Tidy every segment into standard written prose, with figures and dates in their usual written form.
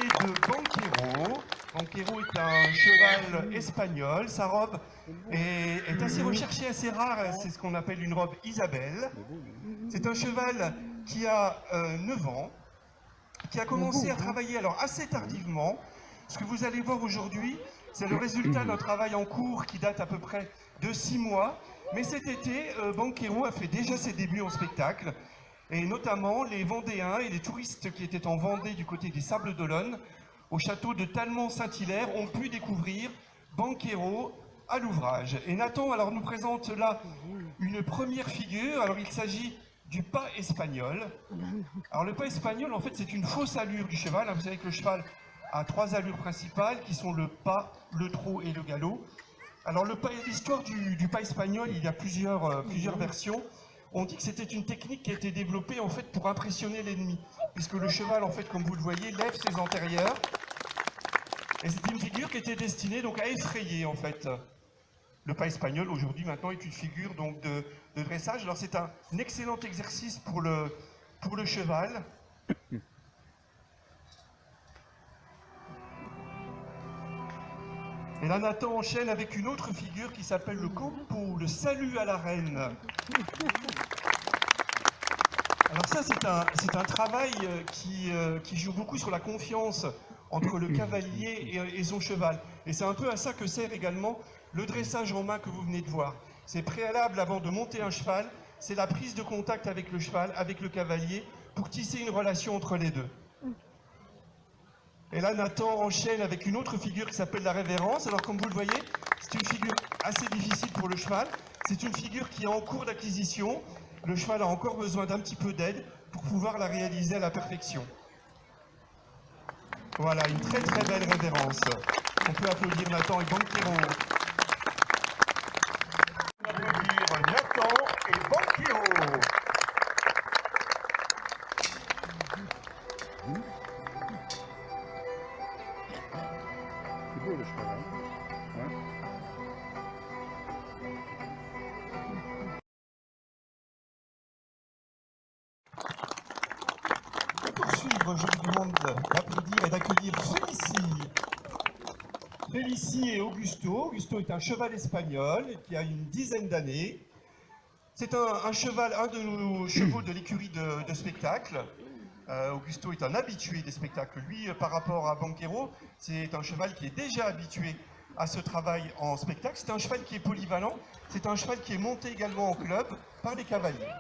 de Banquero. Banquero est un cheval espagnol. Sa robe est assez recherchée, assez rare. C'est ce qu'on appelle une robe Isabelle. C'est un cheval qui a 9 ans, qui a commencé à travailler alors assez tardivement. Ce que vous allez voir aujourd'hui, c'est le résultat d'un travail en cours qui date à peu près de 6 mois. Mais cet été, Banquero a fait déjà ses débuts en spectacle. Et notamment, les Vendéens et les touristes qui étaient en Vendée du côté des Sables d'Olonne, au château de Talmont-Saint-Hilaire, ont pu découvrir Banquero à l'ouvrage. Et Nathan alors, nous présente là une première figure. Alors il s'agit du pas espagnol. Alors le pas espagnol, en fait, c'est une fausse allure du cheval. Vous savez que le cheval a 3 allures principales qui sont le pas, le trot et le galop. Alors l'histoire du pas espagnol, il y a plusieurs versions. On dit que c'était une technique qui a été développée en fait pour impressionner l'ennemi, puisque le cheval, en fait, comme vous le voyez, lève ses antérieurs. Et c'était une figure qui était destinée donc à effrayer en fait. Le pas espagnol aujourd'hui maintenant est une figure donc de dressage. Alors c'est un excellent exercice pour le cheval. Et là Nathan enchaîne avec une autre figure qui s'appelle le Campo, le salut à la reine. Alors ça c'est un travail qui joue beaucoup sur la confiance entre le cavalier et son cheval. Et c'est un peu à ça que sert également le dressage en main que vous venez de voir. C'est préalable avant de monter un cheval, c'est la prise de contact avec le cheval, avec le cavalier, pour tisser une relation entre les deux. Et là, Nathan enchaîne avec une autre figure qui s'appelle la révérence. Alors comme vous le voyez, c'est une figure assez difficile pour le cheval. C'est une figure qui est en cours d'acquisition. Le cheval a encore besoin d'un petit peu d'aide pour pouvoir la réaliser à la perfection. Voilà, une très très belle révérence. On peut applaudir Nathan et Banquero. On peut applaudir Nathan et Banquero. C'est beau le cheval, hein? Pour poursuivre, je vous demande d'applaudir et d'accueillir Félicie. Félicie et Augusto. Augusto est un cheval espagnol qui a une dizaine d'années. C'est un cheval, un de nos chevaux de l'écurie de spectacle. Augusto est un habitué des spectacles. Lui, par rapport à Banquero, c'est un cheval qui est déjà habitué à ce travail en spectacle. C'est un cheval qui est polyvalent. C'est un cheval qui est monté également en club par les cavaliers.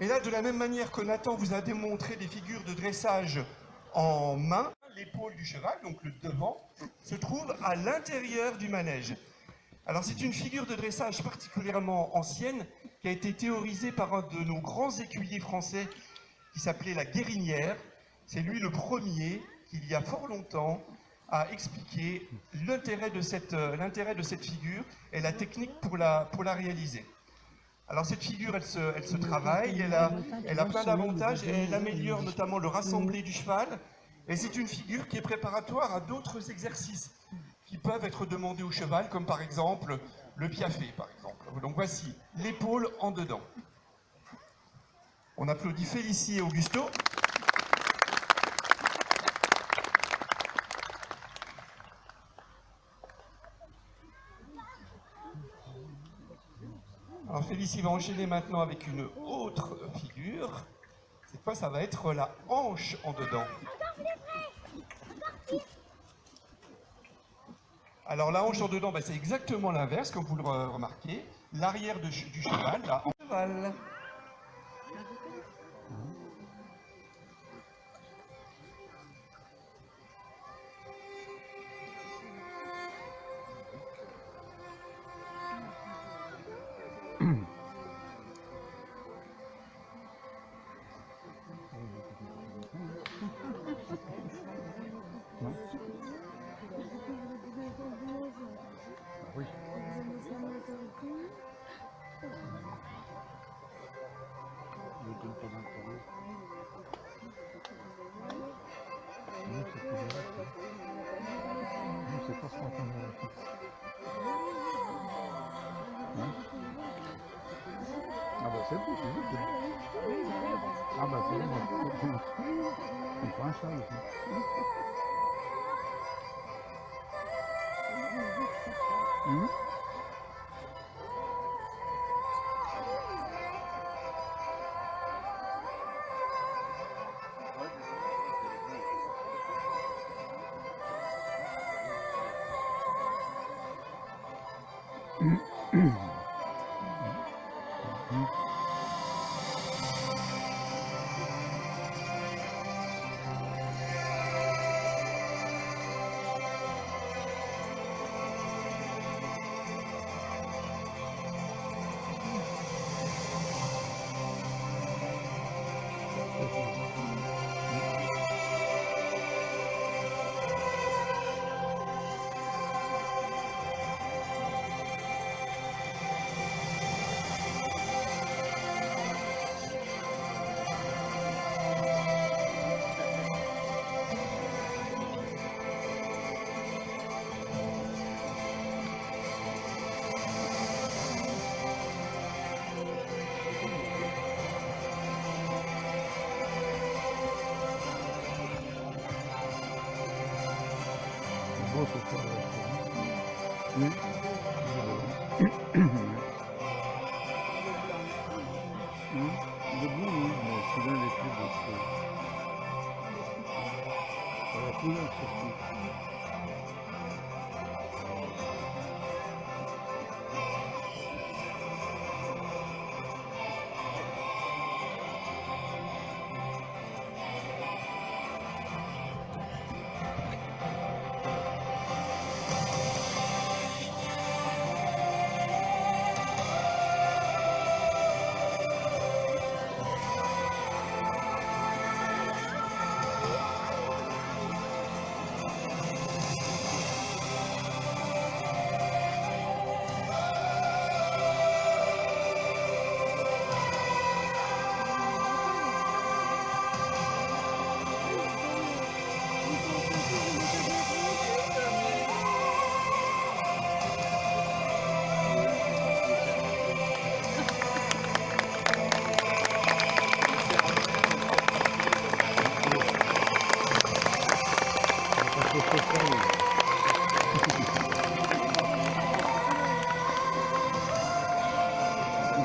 Et là, de la même manière que Nathan vous a démontré des figures de dressage en main, l'épaule du cheval, donc le devant, se trouve à l'intérieur du manège. Alors c'est une figure de dressage particulièrement ancienne qui a été théorisée par un de nos grands écuyers français qui s'appelait la Guérinière. C'est lui le premier, qu'il y a fort longtemps, à expliquer l'intérêt de cette figure et la technique pour la réaliser. Alors cette figure, elle se travaille, elle a plein d'avantages, elle améliore notamment le rassemblé du cheval, et c'est une figure qui est préparatoire à d'autres exercices qui peuvent être demandés au cheval, comme par exemple le piafé, par exemple. Donc voici l'épaule en dedans. On applaudit Félicie et Augusto. Alors Félicie va enchaîner maintenant avec une autre figure. Cette fois, ça va être la hanche en dedans. Alors la hanche en dedans, c'est exactement l'inverse, comme vous le remarquez. L'arrière du cheval, la hanche de cheval. Oui. C'est pas ce qu'on entend. Ah bah c'est beau, c'est beau. Ah bah c'est bon. On prend un cheval aussi. Mmh. Beau ce soir. Oui. Debout, oui, mais c'est l'un des plus beaux. La couleur surtout.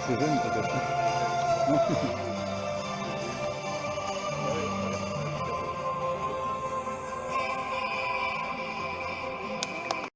C'est jeune peut-être.